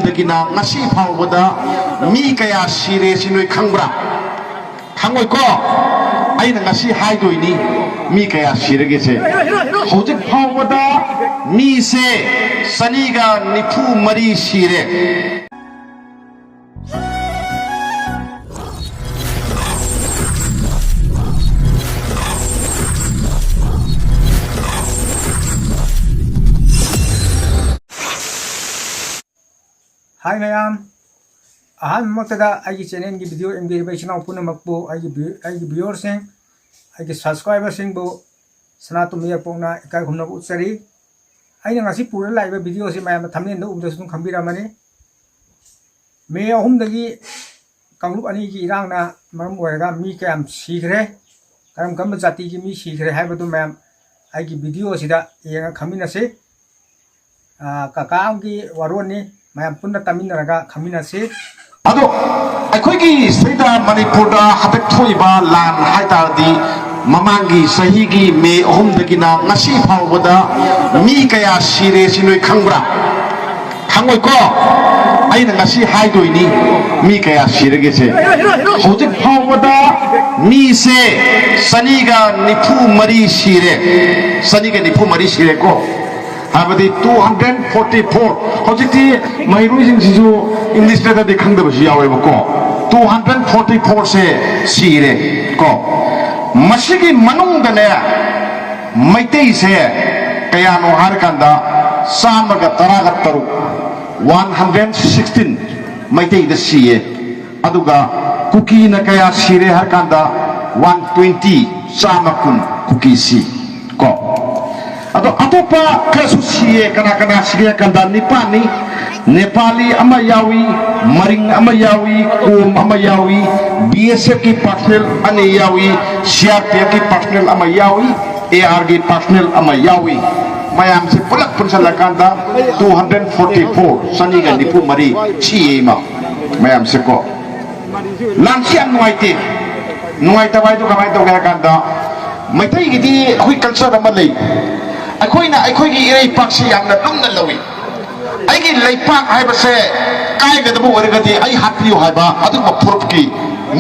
दगिना ngasi फावबदा मी कया सिरे सिनोय खंगब्रा खंगोय को आइना ngasi हाइदोइनी मी कया सिरगे से हौजिक फावबदा मी से सनीगा निफु मरी सिरे हाय मैम अहम मक्तदा आइगी चैनल की वीडियो एंगेजमेंट पुनः मकबो आइगी व्यूअर्स हैं आइगी सब्सक्राइबर्स हैं बो सनातु मेयर पोना इकाई घुमना उत्सरी आइना ngasi पूरा लाइव वीडियो से मैम थंबनेल दो उमदसु तुम खंबिरामने मे अहुमदगी कांगलुप अनि की इरांगना मरम ओरगा मी कयम सीखरे करम कम जाति की मी सीखरे हाइबदु मैम आइगी वीडियो सिदा येगा खमिनसे काकाम की वारोनी मैं पुनः तमिल रगा खमीना से अदो अखोगी सैदा मणिपुरदा हतक थोइबा लान हाइतारदी ममांगी सहीगी मे अहुमदगिना ngasi फावबदा मी कया सिरे सिनोय खंगब्रा खंगोय को आइना ngasi हाइदोइनी मी कया सिरगे से हौजिक फावबदा मी से सनीगा निफु मरी सिरे सनीगा निफु मरी सिरे को हाबदी 244 हौजिकती महिरुइसिंगसिजु इंग्लिश लेदा खंगदबसु यावेबको 244 से सिरे को मसिगी मनुंगदने मैतई से कयानो हारकांदा सामगा तरागा तरु 116 मैतई द सिए अदुगा कुकी न कया सिरे हारकांदा 120 सामकुन कुकी सी को अतो अतोपा खसु सिए कना कना सिगे कंदा निपानी नेपाली अमा यावी मरिंग अमा यावी कोम अमा यावी बीएसएफ की पर्सनल अने यावी सीआरपीएफ की पर्सनल अमा यावी एआर की पर्सनल अमा यावी मयाम से पुलक पुनसल कंदा 244 सनी का निपु मरी छिए मा मयाम से को लांसियम नुआइते बाय तो कमाई तो गया कंदा मैथई गिदी अखोई कल्चर अमा लई अखोइना अखोइगी इरई पाक्सी यामना लुमना लवी आइगी लैपाक हाइबसे कायगदबो ओरगदी आई हापियो हाइबा अदुबा पुरुपकी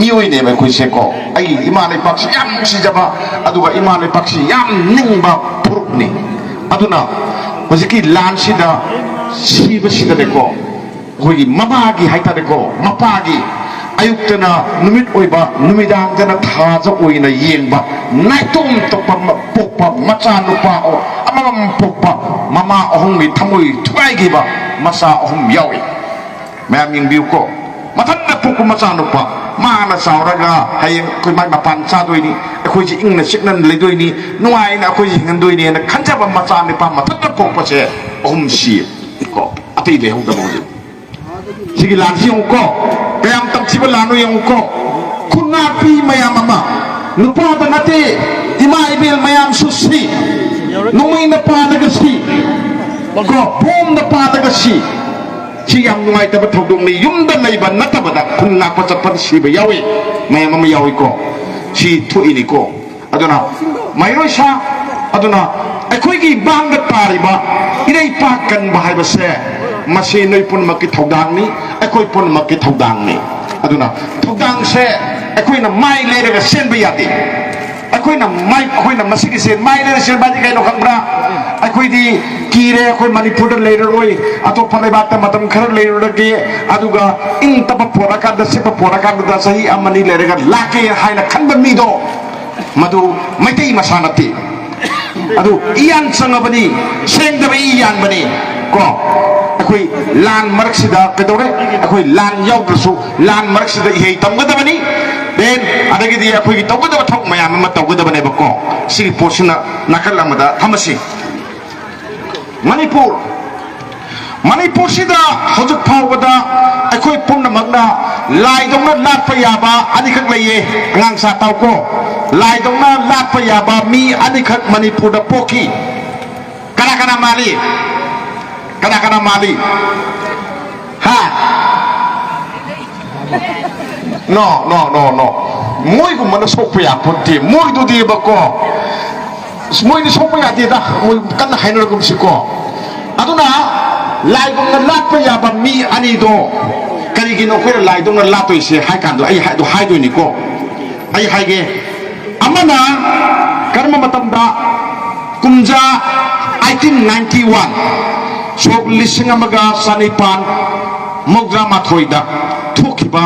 मियोइने बे खुइसेको आई इमा लैपाक्सी याम सिजबा अदुबा इमा लैपाक्सी याम निंगबा पुरुपनी अदुना होजिकी लानसिदा सिबसिदलेको होगी ममागी हाइतादेको मपागी अयुक्तना नुमित ओइबा नुमिदांगदना थाजा ओइना येंबा नाइतोम तोपा पोपा मचा नुपा ओ अमम पोपा ममा अहुंगी थमुई थुगाइगिबा मसा अहुम यावी मैम यिंबिउको मथन्ना पोकु मचा नुपा माना सावरगा हायें कोइ माइ मपान चादोइनी अखोइजि इंगना सिकनन लेदोइनी नुआइना अखोइजि हिंगनदोइनी न खंजाबा मचा निपा मथन्ना पोपसे अहुम सि को अतै लेहुदबोजि सिगी लानसियोंको कयाम तमसिबा लानो यंको खुनापी मयाम अमा नुपादा नते इमा इबेल मयाम सुसी नुमई न पादगसी को बोम न पादगसी सियाम नुआइ तब थौदोंनि युमदा लैबा नतबदा खुना पचपन सिबा यावी मयाम अमा यावी को सि थुइनि को अदुना माइरोइसा अदुना अखोइगी बांगदा तारिबा इरै पाकन बाहाइबसे मसे नोइ पुनमकी थौदांनि अखोइ पुनमकी थौदांनि अदुना थौदांग से अखोइना माइ लेरगा सेनबा यादे अखोइना माइ अखोइना मसिगी से माइ लेर सेनबा दि कैनो खंब्रा अखोइदि कीरे अखोइ मणिपुर लेररोइ अतोपा लेबाता मतम खर लेररोगे अदुगा इन तब पोराकादा सेप पोराकादा सही अमनि लेरगा लाके हाइना खनबा मिदो मदु मैतै मसानति अदु इयान संगबनी सेंगदबा इयान बनी को अखोई लान मरक्सिदा कदोरे अखोई लान याउद्रसु लान मरक्सिदा इहे तमगदबनी देन अदगिदी अखोई तौगदब थौक मयाम अमा तौगदबने बको सिगी पोर्सना नाकल अमदा थमसि मणिपुर सिदा हजक फावबदा अखोई पुनमगना लाइदोंना लाटपा याबा अनिखक लइए अंगांग सा तावको लाइदोंना लाटपा याबा मी अनिखक मणिपुरदा पोकी कना कना माली कना माली हा नो मोई को मन सोप या पुंती मोई दो दी बको मोई नि सोप या दी दा मोई कन हाइनर को सिको अदुना लाइगुम लाटप याबा मी अनि do kari gi no khoi lai dong na la toi se hai kan do ai hai do hai do ni ko ai hai ge amana karma matam da kumja 1891 sok lising amaga sanipan mogja mathoi da thukiba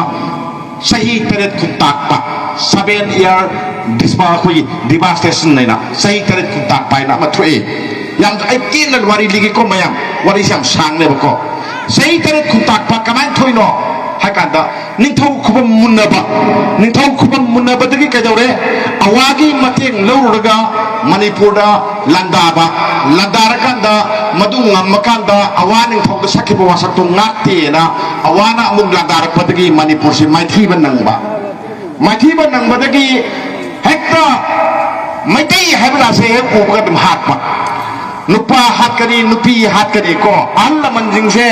sahi teret kuntak pa 7 year disba khoi devastation naina sahi teret kuntak pa na mathoi yang ai kin lan wari ligi ko mayam wari sam sang ne ko sahi teret kuntak pa kaman thoi no hakanda ningthau khubam munaba ningthau khubam munaba dagi kadore awagi mateng lawraga manipur da landaba landarakanda madu ngamakanda awaning thau sakibo wasakto ngate na awana amug landarakpadagi manipur si maithi banangba dagi hekta maitai haibla se uga dum hatpa nupa hat kani nupi hat kani ko alla manjing se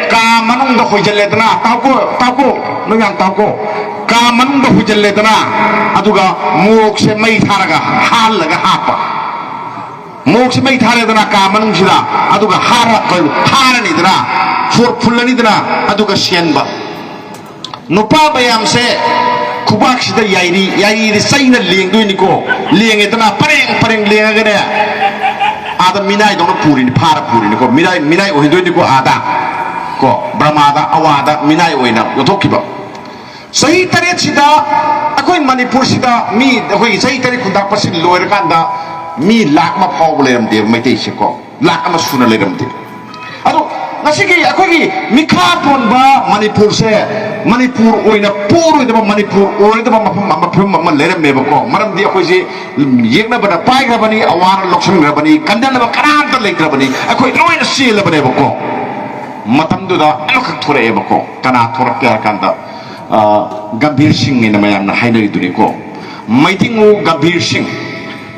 ka manung da hoijale dana tauko no yang tauko ka manung da hoijale dana aduga mok se mai tharaga hal laga hapa mok se mai thare dana ka manung sida aduga hara ko hara ni dana for fulani dana aduga sianba nupa bayam se kubak sida yairi saina leng do ni ko leng etana pareng leng ga ne ada minai dong puri ni para puri ni ko minai o hindo ni ko ada ko brahmada awada minai o ina yotokiba sahi tare sida akoi manipur sida mi akoi sahi tare kundak pasin loir kanda mi lak ma phau leram de mai te se ko lak ama suna leram de ado ngasigi akoi mikha ponba manipur se manipur oina puru de manipur oina de ma leram me ko maram di akoi si yekna bana pai ga bani awar loksan ga bani kandan ba karam ta lekra bani akoi loina sil bani ko matam du da alok thore e ko kana thorak ya kanda Gambhir Singh ni mayam na hainai du ni ko maitingu Gambhir Singh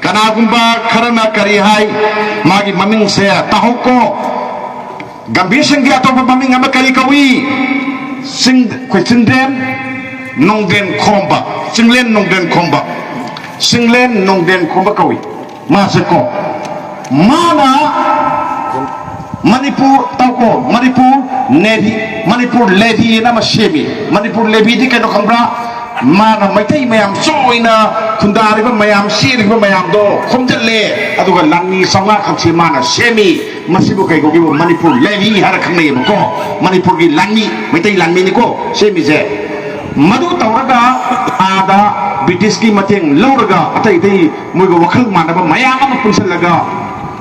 kana gumba kharana kari hai magi maming se tahoko Gambhir Singh dia to maming ama kari kawi sing question den nongden khomba singlen nongden khomba kawi ma se ko mana Manipur tauko Manipur Levi nama Shemi Manipur Levi di keno kambra mana maitai mayam soina kundari ba mayam siri ba mayam do khomjalle aduga langi sanga khamsi mana Shemi masibu kai ko gibo Manipur Levi har khangne ko Manipur gi langi maitai langi ni ko Shemi je madu tawraga ada British ki mateng lawraga atai dei muigo wakhal mana ba mayam ama punsallaga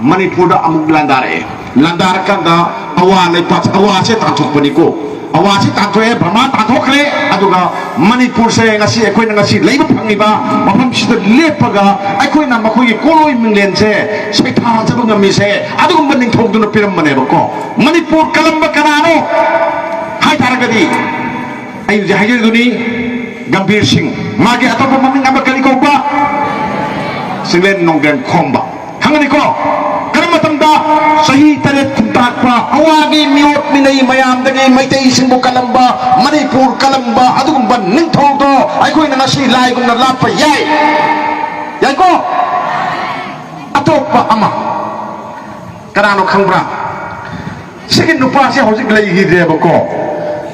Manipur da amuk landar kanda awa lepas awa se tanthok paniko awa se tanthoe brahma tanthokre aduga Manipur se ngasi ekoi ngasi leiba phangiba mafam sida lepaga ekoi na makoi koloi minglen se saitha jabunga mi se aduga maning thokduna piram mane bako Manipur kalamba kanano hai taragadi ai jahir duni Gambhir Singh magi atopa maming abakali ko ba silen nongden khomba hangani ko matanda sahi taret kuntakpa awagi miot minay mayam dagi maitay simbo kalamba Manipur kalamba adugumba ningthong to ay ko'y nangasi lai kung nalapa yay ko atop pa ama kanano kangbra sige nupa siya hosik laigi deba ko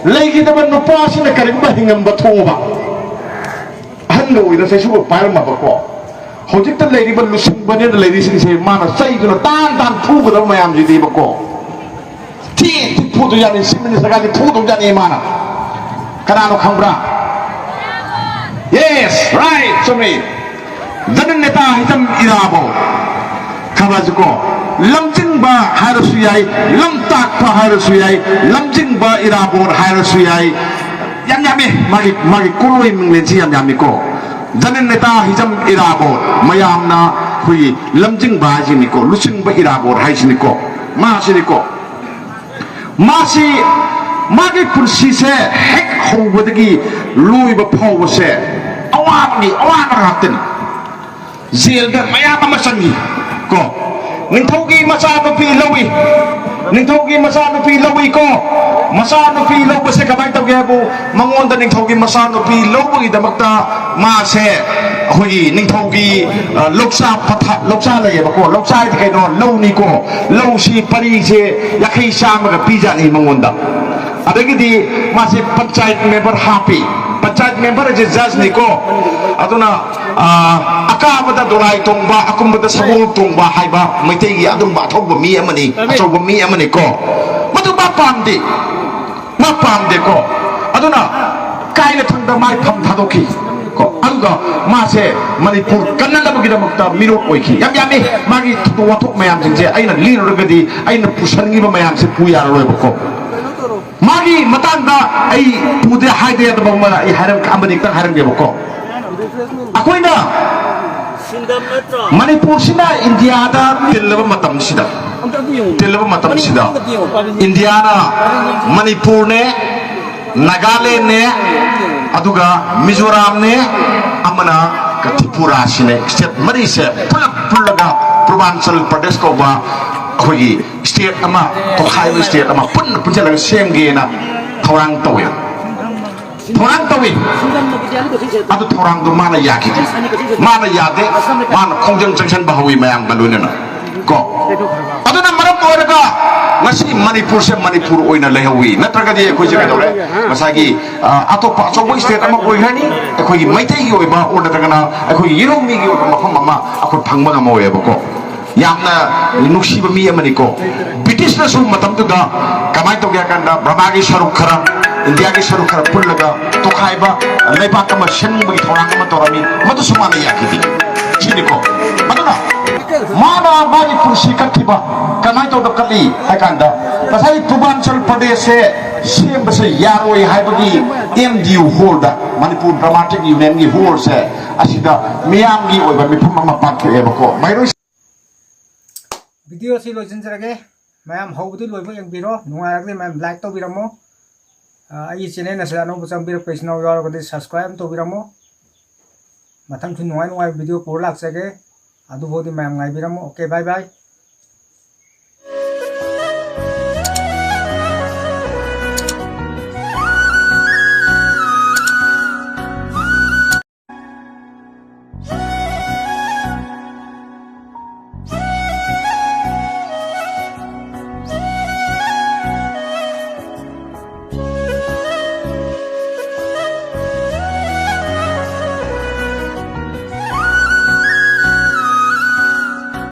laigi deba nupa siya nakarimba hingam batoba hando ina sa suko parma ba ko hojik ta lady ba lusing ba ne lady sing se mana sai do tan phu ko mayam ji di ba ko ti phu do yani simin sa ga di phu do yani mana kanano khambra yes right so me janan neta hitam irabo khabaj ko lamjing ba harasu yai lamtak pa harasu yai lamjing ba irabo harasu yai yan yami magi kuloi minglen si yan yami ko janin neta hijam irabor mayam na hui lamjing ba jiniko lusing ba irabor hai siniko masi magi pulsi se hek hobadagi lui ba phaw se awani ratin zil da mayam masangi ko ningthogi masa no pi lawi ko masa no pi law se kamay tawge bu mangonda ningthogi masa no pi law gi damakta ma se hoi ningthogi loksa la ye ba ko loksa ti kai no law ni ko law si pari se yakhai sa ma ga pija ni mangonda अदगी मासे panchayat member हापी panchayat member जे जज निको अदुना अकाबदा दोलाई तोंबा अकुमबदा सबुल तोंबा हाइबा मैतेगी अदुबा थौबा मी अमनी अचौबा मी अमनी को मदु मा पामदे को अदुना कायले थंदा माइ फम थादोखी को अदुगा मासे मणिपुर कन्नडबगिदमक्ता मिरोक ओइखी यामी मागी थतो वाथोक मयाम जिंजे आइना लिरगदी आइना पुसनगिबा मयाम से पुया रोयबको मागी मतंगा आई पुदे हाइदे अदबमा आई हारम कामबनी तंग हारम देबको अखोइना मणिपुर सिना इंडिया दा तिल्लबा मतम सिदा इंडिया ना मणिपुर ने नागालैंड ने अदुगा मिजोरम ने अमना त्रिपुरा सिने स्टेट मरी से पुलगा पूर्वांचल प्रदेश को बा अखोगी स्टेट अमा तोखाइब स्टेट अमा पुनचलगा सेमगेना थौरांग तवे अदु थौरांग दो माना याखि माना यादे माना खोंजंग जंक्शन बहावी मयांग बलुनेना को अदुना मरम ओरगा ngasi manipur se manipur oina lehawi natraga di khoi jaga dore masagi atopa achogoi state ama koi hani khoi maitai gi oiba order daga na khoi yiromi gi oiba mafam ama akhoi phangba ngam oye bako yamna nuksiba mi amani ko british na su matam tu da kamai to gya kanda brahma gi saruk khara india gi saruk khara pullaga to khaiba leiba kama shen gi thorang ma torami madu sumana yakiti chini ko maduna mana mari kursi katiba kamai to da kali akanda pasai Purbanchal Pradesh se sem base yaroi haibagi MDU holda Manipur Dramatic Union gi hol se asida miyam gi oiba mifam ma pakhe ebako mairo video si lo jinjrage mayam hobudi loibo yang biro nungai mayam like to biramo ai channel na sa no bacham biro page no yor ko subscribe to biramo matham thu nungai video por lak sage adu bodi mayam ngai biramo okay bye bye